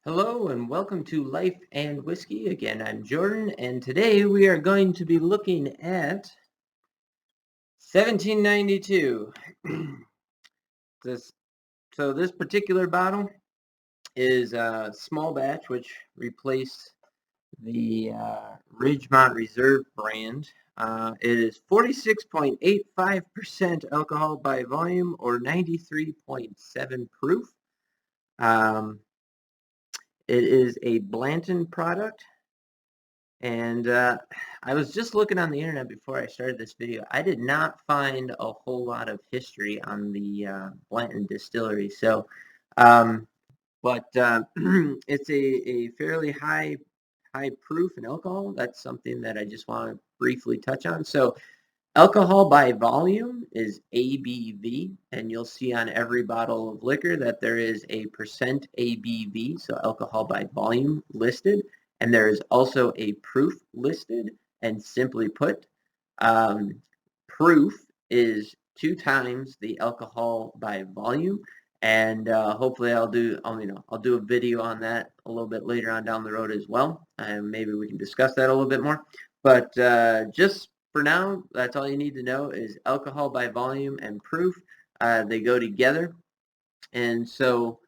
Hello and welcome to Life and Whiskey. Again, I'm Jordan, and today we are going to be looking at 1792. this this particular bottle is a small batch, which replaced the Ridgemont Reserve brand. It is 46.85% alcohol by volume, or 93.7 proof. Um, it is a Blanton product. And I was just looking on the internet before I started this video. I did not find a whole lot of history on the Blanton distillery. Um, but it's a fairly high proof in alcohol. That's something that I just want to briefly touch on. So alcohol by volume is ABV, and you'll see on every bottle of liquor that there is a percent ABV, so alcohol by volume listed, and there is also a proof listed. And simply put, um, proof is 2 times the alcohol by volume. And hopefully, I'll do a video on that a little bit later on down the road as well, and maybe we can discuss that a little bit more. But just for now, that's all you need to know is alcohol by volume and proof. They go together, and so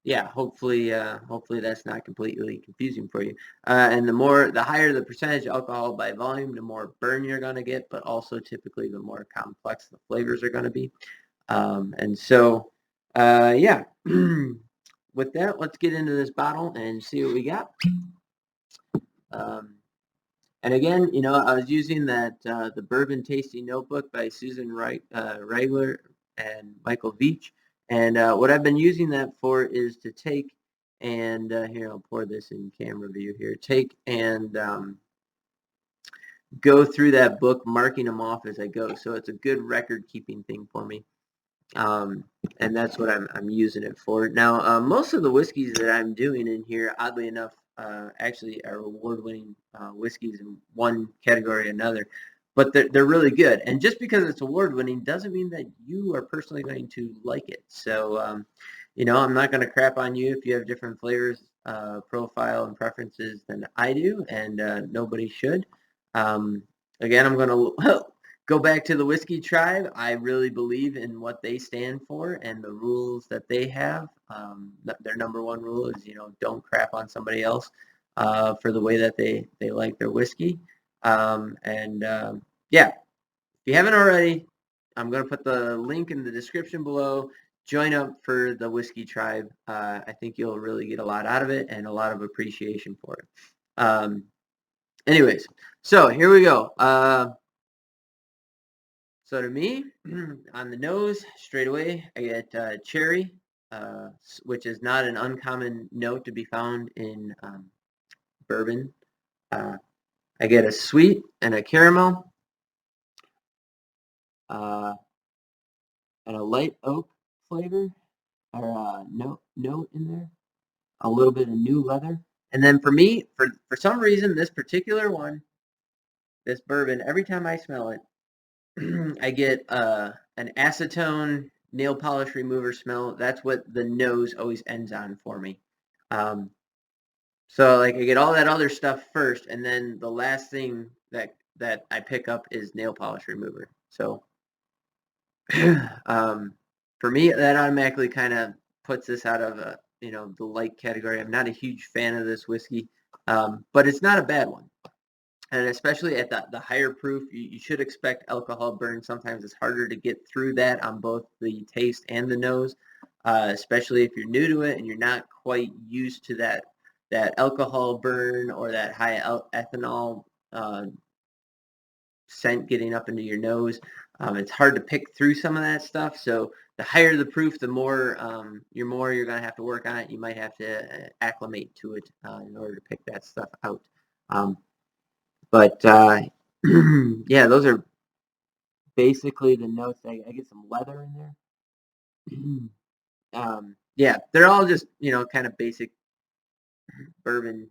yeah, hopefully that's not completely confusing for you. And the higher the percentage alcohol by volume, the more burn you're going to get, but also typically the more complex the flavors are going to be. Yeah. With that, let's get into this bottle and see what we got. Um, And again, I was using the Bourbon Tasting Notebook by Susan Reigler and Michael Veach. And what I've been using that for is to take and here, I'll pour this in camera view here. Take and go through that book, marking them off as I go. So it's a good record keeping thing for me. Um, and that's what I'm using it for. Now, most of the whiskeys that I'm doing in here, oddly enough, actually are award-winning whiskeys in one category or another, but they're really good. And just because it's award-winning doesn't mean that you are personally going to like it. So, I'm not going to crap on you if you have different flavors, profile, and preferences than I do, and nobody should. Again, I'm going to go back to the Whiskey Tribe. I really believe in what they stand for and the rules that they have. Their number one rule is, don't crap on somebody else for the way that they like their whiskey. Yeah, if you haven't already, I'm going to put the link in the description below. Join up for the Whiskey Tribe. I think you'll really get a lot out of it and a lot of appreciation for it. Anyways, so here we go. So to me, on the nose, straight away, I get cherry, which is not an uncommon note to be found in bourbon. I get a sweet and a caramel, uh, and a light oak flavor, or note in there. A little bit of new leather. And then for me, for some reason, this particular one, this bourbon, every time I smell it, I get an acetone nail polish remover smell. That's what the nose always ends on for me. Um, so like I get all that other stuff first, and then the last thing that I pick up is nail polish remover. So um, for me, that automatically kind of puts this out of the light category. I'm not a huge fan of this whiskey, but it's not a bad one. And especially at the higher proof, you should expect alcohol burn. Sometimes it's harder to get through that on both the taste and the nose, especially if you're new to it and you're not quite used to that alcohol burn or that high ethanol scent getting up into your nose. It's hard to pick through some of that stuff. So the higher the proof, the more you're going to have to work on it. You might have to acclimate to it in order to pick that stuff out. But yeah, those are basically the notes. I get some leather in there. Yeah, they're all just kind of basic bourbon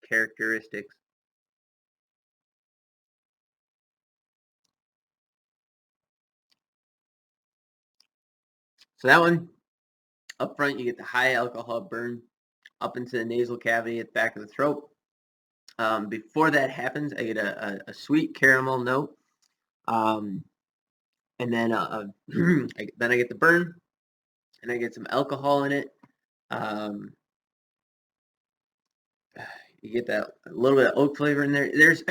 characteristics. So that one up front, you get the high alcohol burn. up into the nasal cavity at the back of the throat. Before that happens, I get a sweet caramel note, and then then I get the burn, and I get some alcohol in it. Um, you get that a little bit of oak flavor in there. There's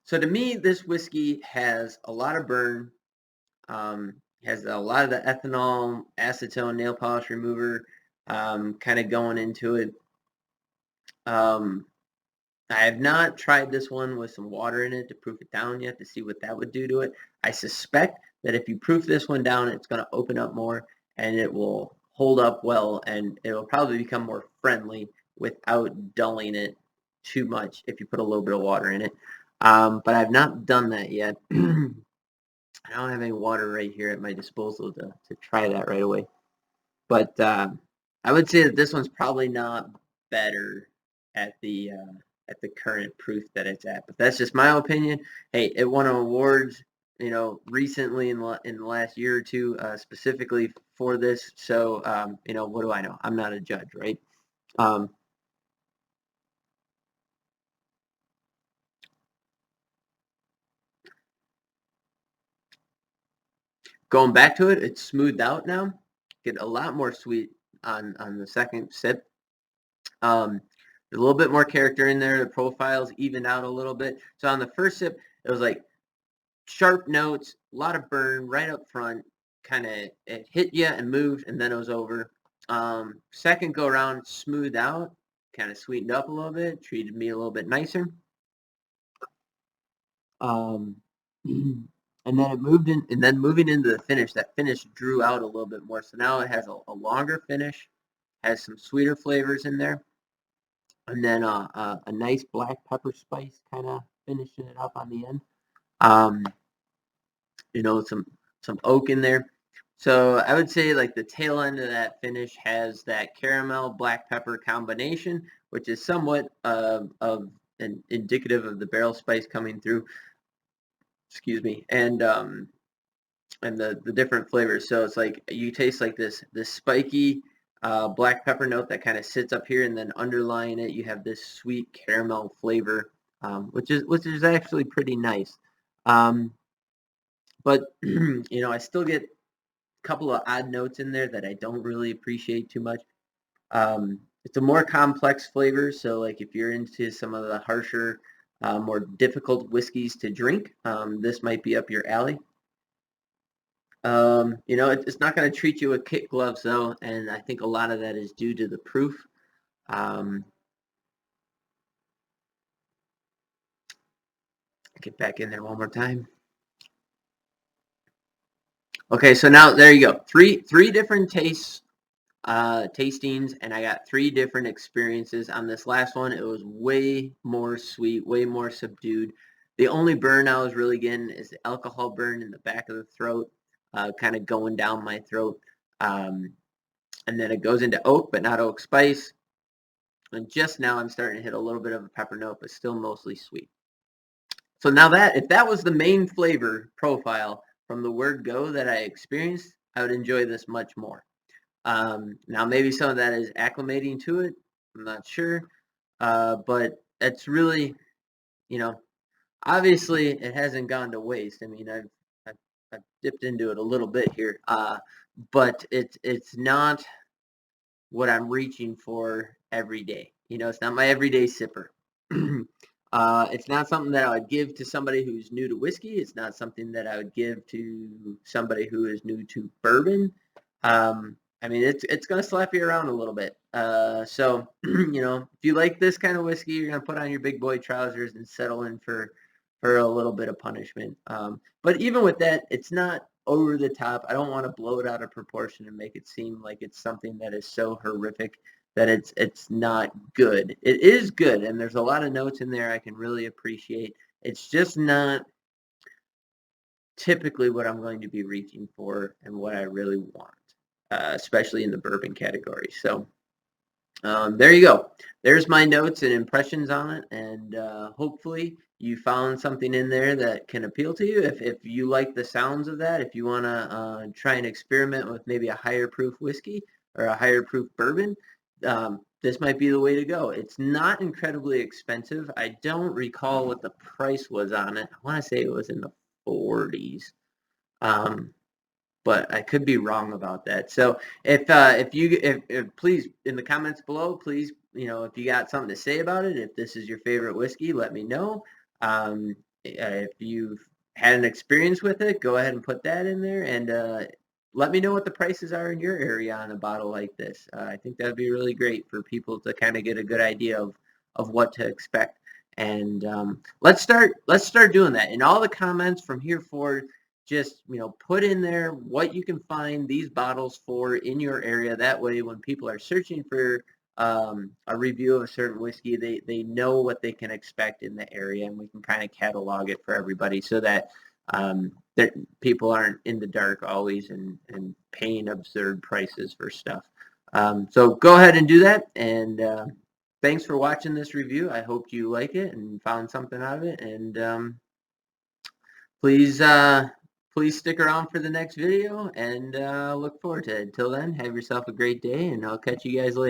so to me, this whiskey has a lot of burn. Has a lot of the ethanol, acetone, nail polish remover, kind of going into it. Um, I have not tried this one with some water in it to proof it down yet to see what that would do to it. I suspect that if you proof this one down, it's going to open up more and it will hold up well, and it will probably become more friendly without dulling it too much if you put a little bit of water in it. But I've not done that yet. I don't have any water right here at my disposal to try that right away. But I would say that this one's probably not better at the current proof that it's at. But that's just my opinion. Hey, it won awards, recently in the last year or two, specifically for this. So, what do I know? I'm not a judge, right? Um, Going back to it, it's smoothed out now. Get a lot more sweet on the second sip. There's a little bit more character in there. The profiles even out a little bit. So on the first sip, it was like sharp notes, a lot of burn right up front. Kind of it hit you and moved, and then it was over. Second go around, smoothed out, kind of sweetened up a little bit, treated me a little bit nicer. Um, and then it moved in, and then moving into the finish, that finish drew out a little bit more. So now it has a longer finish, has some sweeter flavors in there, and then a nice black pepper spice kind of finishing it up on the end. Um, some oak in there. So I would say like the tail end of that finish has that caramel black pepper combination, which is somewhat of an indicative of the barrel spice coming through. Excuse me, and the different flavors. So it's like you taste like this spiky black pepper note that kind of sits up here, and then underlying it, you have this sweet caramel flavor, which is actually pretty nice. Um, but I still get a couple of odd notes in there that I don't really appreciate too much. It's a more complex flavor, so like if you're into some of the harsher, more difficult whiskeys to drink, this might be up your alley. It's not going to treat you with kit gloves though, and I think a lot of that is due to the proof. Um, get back in there one more time. Okay, so now there you go. Three different tastings, and I got three different experiences. On this last one, it was way more sweet, way more subdued. The only burn I was really getting is the alcohol burn in the back of the throat, kind of going down my throat. And then it goes into oak, but not oak spice. And just now I'm starting to hit a little bit of a pepper note, but still mostly sweet. So now if that was the main flavor profile from the word go that I experienced, I would enjoy this much more. Now maybe some of that is acclimating to it. I'm not sure. But it's really, obviously it hasn't gone to waste. I mean, I've dipped into it a little bit here. But it's not what I'm reaching for every day. It's not my everyday sipper. It's not something that I would give to somebody who's new to whiskey. It's not something that I would give to somebody who is new to bourbon. I mean, it's going to slap you around a little bit. So, if you like this kind of whiskey, you're going to put on your big boy trousers and settle in for a little bit of punishment. But even with that, it's not over the top. I don't want to blow it out of proportion and make it seem like it's something that is so horrific that it's not good. It is good, and there's a lot of notes in there I can really appreciate. It's just not typically what I'm going to be reaching for and what I really want, especially in the bourbon category. So there you go. There's my notes and impressions on it, and hopefully you found something in there that can appeal to you. If you like the sounds of that, if you want to try and experiment with maybe a higher proof whiskey or a higher proof bourbon, this might be the way to go. It's not incredibly expensive. I don't recall what the price was on it. I want to say it was in the 40s. But I could be wrong about that. So if please in the comments below, please, if you got something to say about it, if this is your favorite whiskey, let me know. If you've had an experience with it, go ahead and put that in there, and let me know what the prices are in your area on a bottle like this. I think that'd be really great for people to kind of get a good idea of what to expect. And let's start doing that in all the comments from here forward. Just put in there what you can find these bottles for in your area. That way, when people are searching for a review of a certain whiskey, they know what they can expect in the area, and we can kind of catalog it for everybody so that that people aren't in the dark always and paying absurd prices for stuff. So go ahead and do that, and thanks for watching this review. I hope you like it and found something out of it, and please please stick around for the next video, and look forward to it. Until then, have yourself a great day, and I'll catch you guys later.